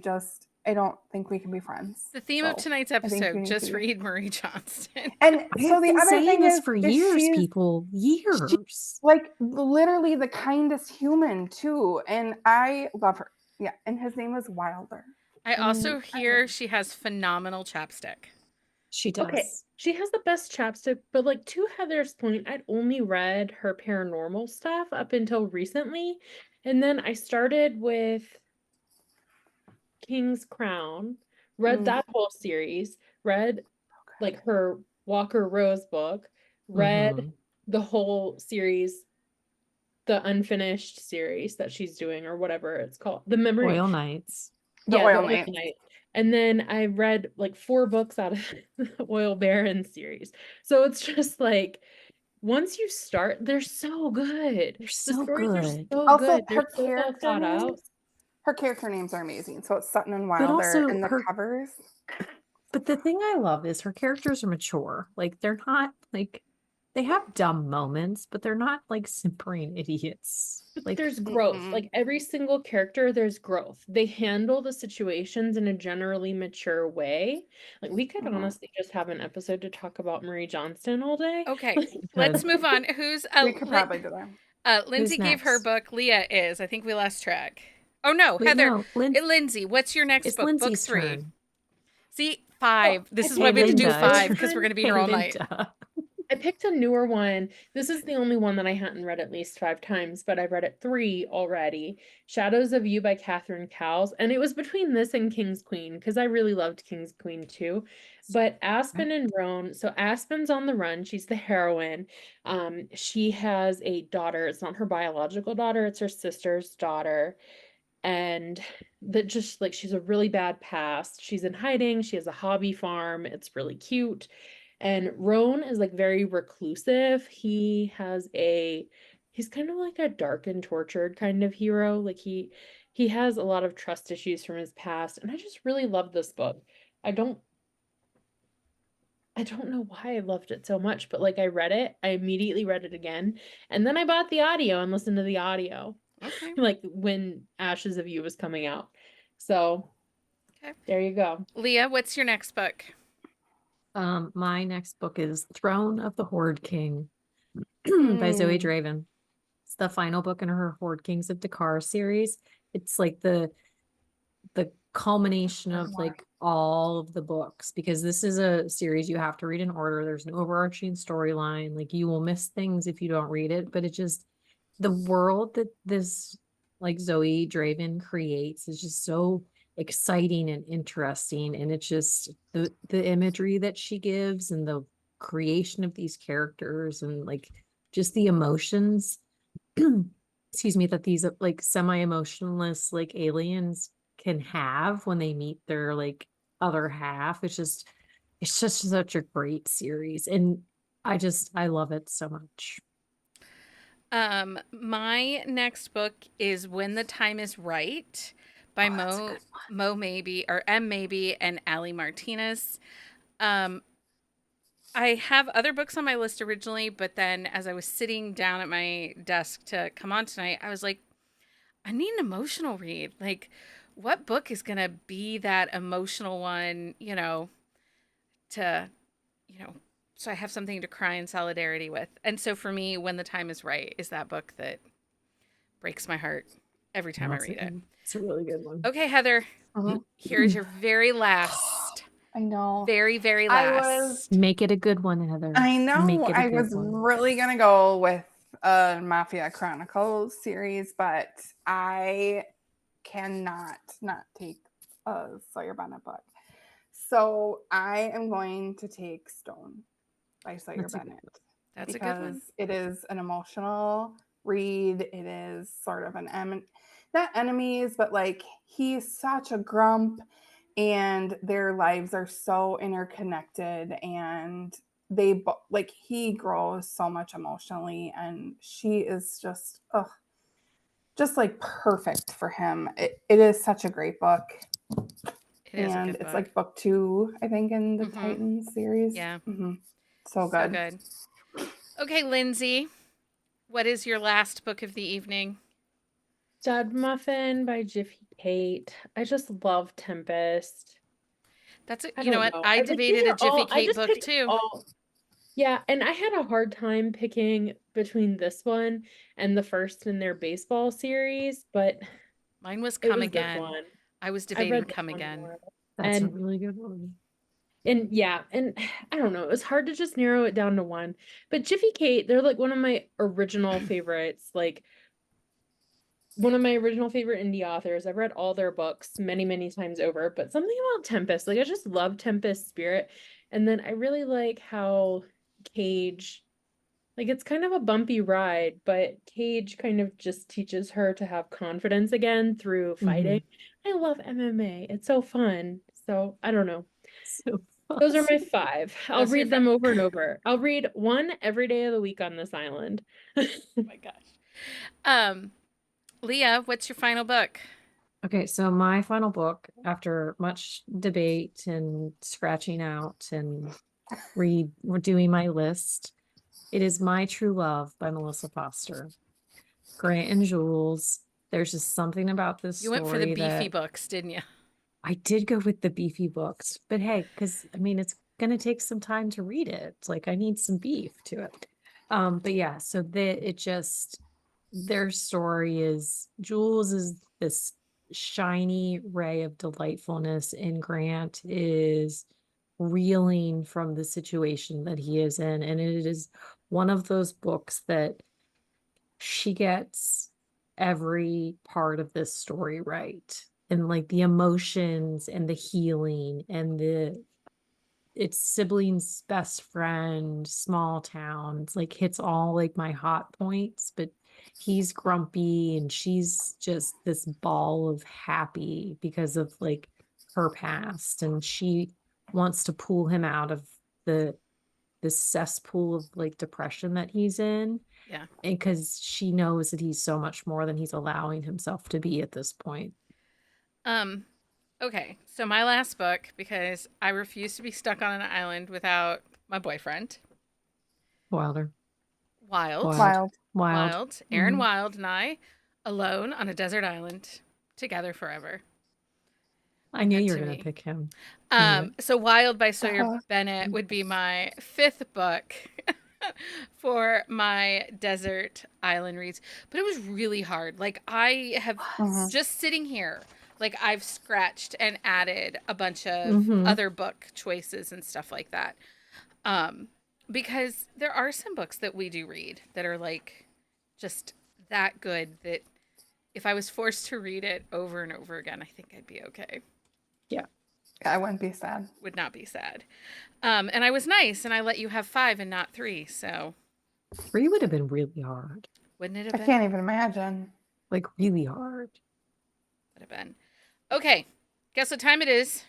don't think we can be friends. The theme of So tonight's I think you episode, need just to. read Marie Johnston. And I so have the been other saying thing this is for that years, she's people. Years. like literally the kindest human too, and I love her. Yeah, and his name is Wilder. I also And hear she has phenomenal chapstick. She Okay, does. she has the best chapstick, but like to Heather's point, I'd only read her paranormal stuff up until recently. And then I started with King's Crown, read that whole series, read like her Walker Rose book, read Mhm. the whole series, the unfinished series that she's doing, or whatever it's called. The memory. Oil Nights. the Yeah, the Oil Oil Knight. Knight. And then I read like 4 books out of the Oil Baron series. So it's just like once you start, they're so good. They're The so stories are good. so Also, good. They're so well thought out. her character names are amazing. So it's Sutton and But Wilder, also and the covers. but the thing I love is her characters are mature. Like they're not like they have dumb moments, but they're not like simpering idiots. But Like there's growth. Like every single character, there's growth. They handle the situations in a generally mature way. Like we could honestly just have an episode to talk about Marie Johnston all day. Okay, let's move on. Who's We could probably do that. Lindsay who's gave her next? book. Leah is. I think we lost track. Oh no, Wait, Heather. no, Lindsay, what's your next it's book? Book Lindsay's 3. turn. See, Oh, 5. This I is why we have to do Linda. 5 because we're going to be Hey, here all night. Linda. I picked a newer one. This is the only one that I hadn't read at least 5 times, but I've read it 3 already. Shadows of You by Catherine Cowles. And it was between this and King's Queen because I really loved King's Queen too. But Aspen and Roan, so Aspen's on the run. She's the heroine. She has a daughter. It's not her biological daughter, it's her sister's daughter. And that just like she's a really bad past. She's in hiding. She has a hobby farm. It's really cute. And Roan is like very reclusive. He's kind of like a dark and tortured kind of hero. Like he has a lot of trust issues from his past, and I just really love this book. I don't know why I loved it so much, but like I read it, I immediately read it again, and then I bought the audio and listened to the audio. Okay. Like when Ashes of You was coming out. So Okay. there you go. Leah, what's your next book? My next book is Throne of the Horde King by Zoe Draven. It's the final book in her Horde Kings of Dakar series. It's like the culmination of like all of the books, because this is a series you have to read in order. There's no overarching storyline. Like you will miss things if you don't read it, but it just, the world that this like Zoe Draven creates is just so exciting and interesting, and it's just the imagery that she gives and the creation of these characters and like just the emotions excuse me, that these like semi-emotionless like aliens can have when they meet their like other half. It's just such a great series, and I love it so much. My next book is When the Time is Right by Mo Maybe or M Maybe and Allie Martinez. I have other books on my list originally, but then as I was sitting down at my desk to come on tonight, I was like, I need an emotional read. Like, what book is going to be that emotional one, to, so I have something to cry in solidarity with. And so for me, When the Time is Right is that book that breaks my heart every time I read it. It's a really good one. Okay, Heather, here's your very last I know. very, very I last. was Make it a good one, Heather. I Make know it a I good was one. really gonna go with a Mafia Chronicles series, but I cannot not take a Sawyer Bennett book. So I am going to take Stone by Sawyer That's a good Bennett one. That's a good one. because it is an emotional read. It is sort of not enemies, but like he's such a grump and their lives are so interconnected and like he grows so much emotionally and she is just like perfect for him. It is such a great book. It is a And good it's book. like book 2, I think, in the Mhm. Titans series. Yeah. So So good. good. Okay, Lindsay, what is your last book of the evening? Stud Muffin by Jiffy Kate. I just love Tempest. That's I you know don't what? know. I Like, debated these a are Jiffy all, I Kate just book picked too. all. Yeah, and I had a hard time picking between this one and the first in their baseball series, but Mine was it Come was this Again. one. I was I debating read this Come one Again. more. That's a And really good one. yeah, and I don't know, it was hard to just narrow it down to one. But Jiffy Kate, they're like one of my original favorites, like one of my original favorite indie authors. I've read all their books many, many times over, but something about Tempest, like I just love Tempest's spirit. And then I really like how Cage, like it's kind of a bumpy ride, but Cage kind of just teaches her to have confidence again through fighting. I love MMA. It's so fun. So I don't know. So Those are my fun. 5. I'll Those are your read them five. over and over. I'll read one every day of the week on this island. Oh my gosh. Leah, what's your final book? Okay, so my final book, after much debate and scratching out and doing my list, it is My True Love by Melissa Foster. Grant and Jules. There's just something about this You went for the story beefy that books, didn't you? I did go with the beefy books, but hey, because I mean, it's gonna take some time to read it. Like I need some beef to it. But yeah, so their story is Jules is this shiny ray of delightfulness, and Grant is reeling from the situation that he is in. And it is one of those books that she gets every part of this story right. And like the emotions and the healing and it's siblings best friend, small town. It's like hits all like my hot points, but he's grumpy and she's just this ball of happy because of like her past, and she wants to pull him out of the this cesspool of like depression that he's in, Yeah. and because she knows that he's so much more than he's allowing himself to be at this point. Um, okay. So my last book, because I refuse to be stuck on an island without my boyfriend. Wilder. Wild. Wild. Wild. Aaron Mhm. Wild and I, alone on a desert island, together forever. I knew Good you were to gonna me. pick him. Knew it. So Wild by Sawyer Uh-huh. Bennett would be my 5th book for my desert island reads. But it was really hard. Like I have Mhm. just sitting here, like I've scratched and added a bunch of Mm-hmm. other book choices and stuff like that. Um, because there are some books that we do read that are like just that good that if I was forced to read it over and over again, I think I'd be okay. Yeah. I wouldn't be sad. Would not be sad. And I was nice and I let you have 5 and not 3. So 3 would have been really hard. wouldn't it have I been? can't even imagine. Like really hard. Would have been. Okay. Guess what time it is?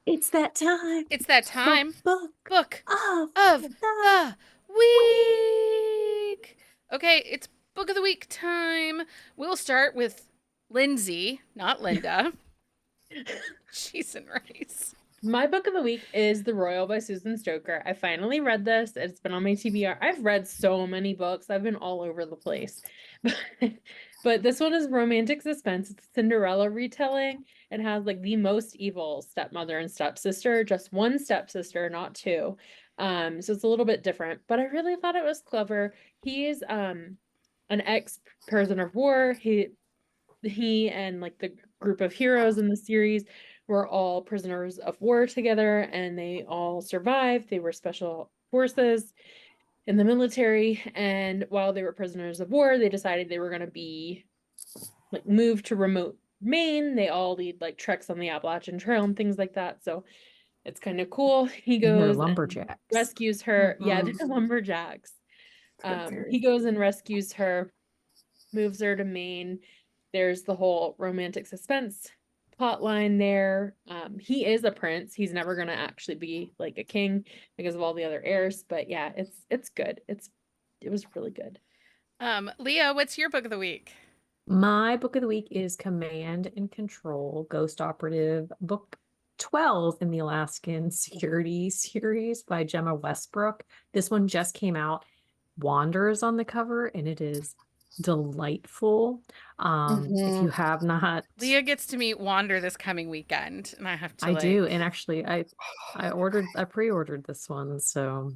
It's that time. It's that for time. book Book of of the the week. Okay, it's book of the week time. We'll start with Lindsay, not Linda. Cheese and rice. My book of the week is The Royal by Susan Stoker. I finally read this. It's been on my TBR. I've read so many books. I've been all over the place. But this one is romantic suspense. It's a Cinderella retelling. It has like the most evil stepmother and stepsister, just one stepsister, not two. So it's a little bit different, but I really thought it was clever. He's an ex-prisoner of war. He and like the group of heroes in the series were all prisoners of war together, and they all survived. They were special forces in the military, and while they were prisoners of war, they decided they were going to be like moved to remote Maine. They all lead like treks on the Appalachian Trail and things like that. So it's kind of cool. He And they're goes and lumberjacks. rescues her. Yeah, Mhm. they're lumberjacks. Good series. He goes and rescues her, moves her to Maine. There's the whole romantic suspense plot line there. He is a prince. He's never gonna actually be like a king because of all the other heirs. But yeah, it's good. It was really good. Leah, what's your book of the week? My book of the week is Command and Control, Ghost Operative, book 12 in the Alaskan Security series by Gemma Westbrook. This one just came out. Wander is on the cover, and it is delightful. If you have not, Leah gets to meet Wander this coming weekend, and I have to I do, like. and actually, I pre-ordered this one, so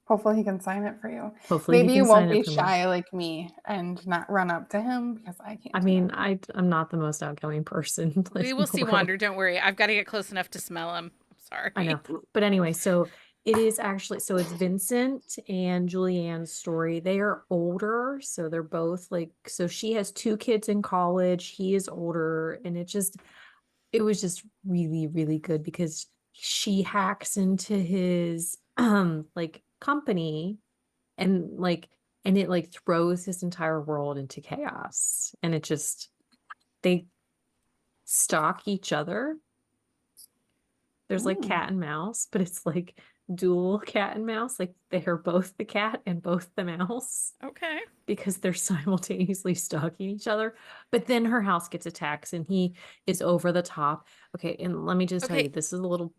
Hopefully he can sign it for you. hopefully he Maybe can you won't sign be it for me. shy like me and not run up to him because I can't. I do mean, that. I'm not the most outgoing person We in will the see world. Wander. Don't worry. I've got to get close enough to smell him. I'm sorry. I know. But anyway, so it is actually, so it's Vincent and Julianne's story. They are older, so they're both like, so she has two kids in college, he is older, and it was just really, really good because she hacks into his like company, and like, and it like throws his entire world into chaos. And it just, they stalk each other. There's like Ooh. cat and mouse, but it's like dual cat and mouse. Like they are both the cat and both the mouse Okay. because they're simultaneously stalking each other. But then her house gets attacked and he is over the top. Okay, and let me just tell Okay. you, this is a little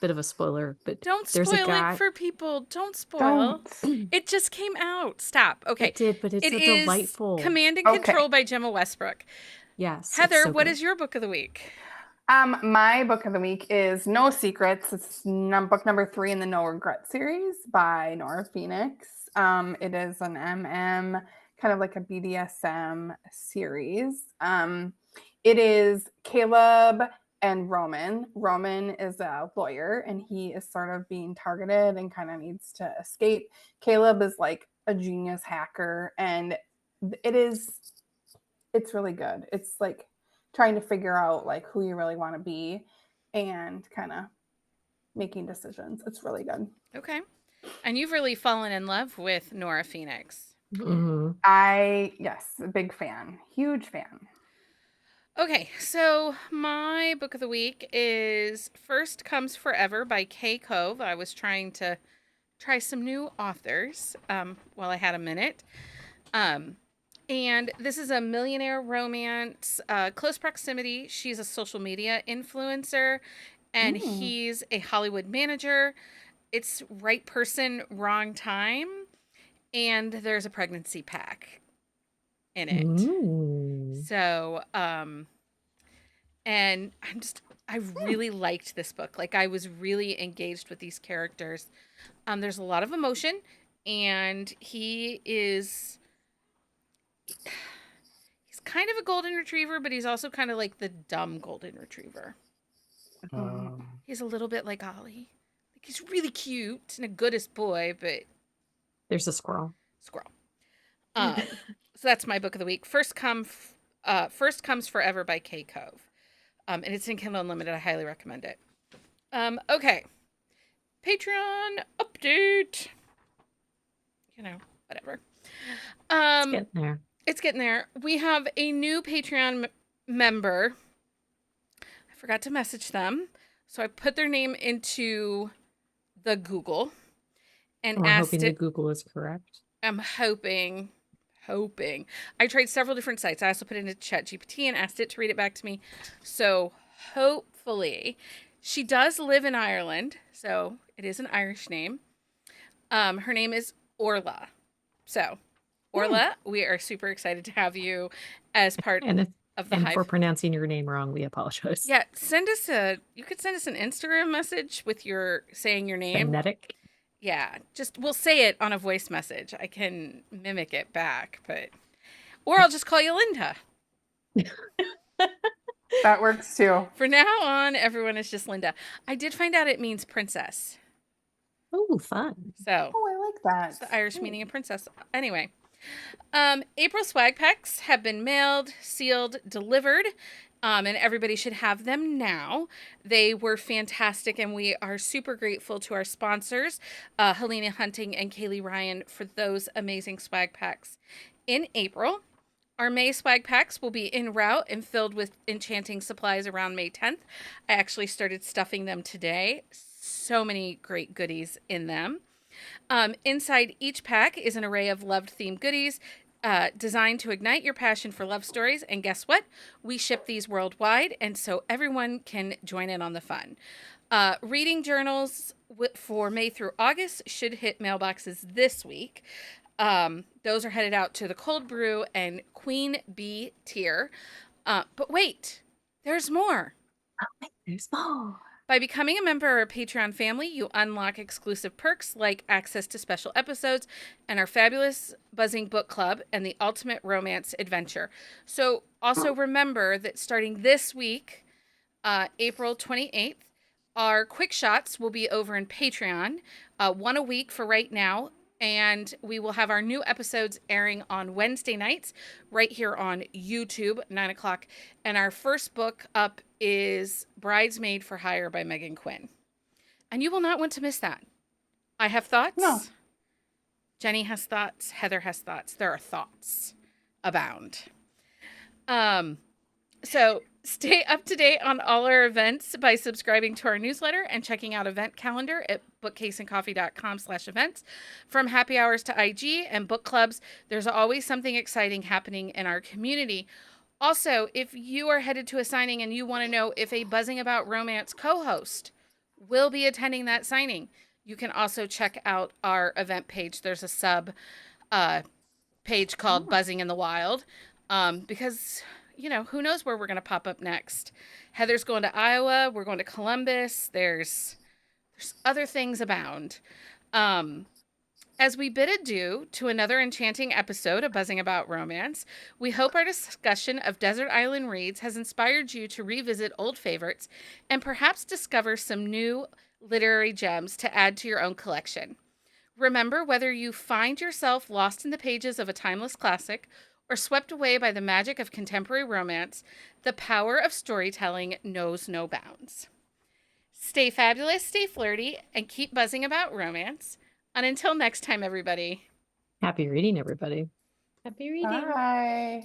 bit of a spoiler, but Don't there's a spoil it guy. for people. Don't spoil. Don't. It just came out. Stop. Okay. It did, but it's It a is delightful. Command and Okay. Control by Gemma Westbrook. Yes, it's Heather, so what good. is your book of the week? My book of the week is No Secrets. It's book number 3 in the No Regret series by Nora Phoenix. It is an MM, kind of like a BDSM series. It is Caleb and Roman. Roman is a lawyer and he is sort of being targeted and kind of needs to escape. Caleb is like a genius hacker, and it's really good. It's like trying to figure out like who you really want to be and kind of making decisions. It's really good. Okay. And you've really fallen in love with Nora Phoenix. Mhm. Yes, a big fan, huge fan. Okay, so my book of the week is First Comes Forever by Kay Cove. I was trying to try some new authors while I had a minute. And this is a millionaire romance, close proximity. She's a social media influencer, and he's a Hollywood manager. It's right person, wrong time, and there's a pregnancy pack in it. Mm. So, and I really liked this book. Like, I was really engaged with these characters. There's a lot of emotion, and he's kind of a golden retriever, but he's also kind of like the dumb golden retriever. He's a little bit like Ollie. Like, he's really cute and a goodest boy, but There's a squirrel. squirrel. So that's my book of the week. First Comes Forever by Kay Cove. And it's in Kindle Unlimited. I highly recommend it. Okay. Patreon update. You know, whatever. It's getting there. It's getting there. We have a new Patreon member. I forgot to message them. So I put their name into the Google and We're asked hoping the it. Google is correct. I'm hoping. I tried several different sites. I also put it into ChatGPT and asked it to read it back to me. So hopefully, she does live in Ireland. So it is an Irish name. Her name is Orla. So Orla, we are super excited to have you as part And of the and Hive. for pronouncing your name wrong, we apologize. Yeah, you could send us an Instagram message with saying your name. Phonetic. Yeah, we'll say it on a voice message. I can mimic it back, or I'll just call you Linda. That works too. For now on, everyone is just Linda. I did find out it means princess. Oh, fun. So Oh, I like that. it's the Irish Great. meaning of princess. Anyway, April swag packs have been mailed, sealed, delivered, and everybody should have them now. They were fantastic, and we are super grateful to our sponsors, Helena Hunting and Kaylee Ryan, for those amazing swag packs. In April, our May swag packs will be en route and filled with enchanting supplies around May 10th. I actually started stuffing them today. So many great goodies in them. Inside each pack is an array of love themed goodies designed to ignite your passion for love stories. And guess what? We ship these worldwide, and so everyone can join in on the fun. Reading journals for May through August should hit mailboxes this week. Those are headed out to the Cold Brew and Queen Bee tier. But wait, there's more. There's more. By becoming a member of our Patreon family, you unlock exclusive perks like access to special episodes and our fabulous Buzzing Book Club and the Ultimate Romance Adventure. So also remember that starting this week, April 28th, our quick shots will be over in Patreon, one a week for right now. And we will have our new episodes airing on Wednesday nights right here on YouTube, 9 o'clock. And our first book up is Bridesmaid for Hire by Megan Quinn. And you will not want to miss that. I have thoughts. No. Jenny has thoughts. Heather has thoughts. There are thoughts abound. So stay up to date on all our events by subscribing to our newsletter and checking out event calendar at bookcaseandcoffee.com/events. From happy hours to IG and book clubs, there's always something exciting happening in our community. Also, if you are headed to a signing and you want to know if a Buzzing About Romance co-host will be attending that signing, you can also check out our event page. There's a sub page called Buzzing in the Wild because, you know, who knows where we're going to pop up next. Heather's going to Iowa. We're going to Columbus. There's other things abound. As we bid adieu to another enchanting episode of Buzzing About Romance, we hope our discussion of Desert Island Reads has inspired you to revisit old favorites and perhaps discover some new literary gems to add to your own collection. Remember, whether you find yourself lost in the pages of a timeless classic or swept away by the magic of contemporary romance, the power of storytelling knows no bounds. Stay fabulous, stay flirty, and keep buzzing about romance. And until next time, everybody. Happy reading, everybody. Happy reading. Bye.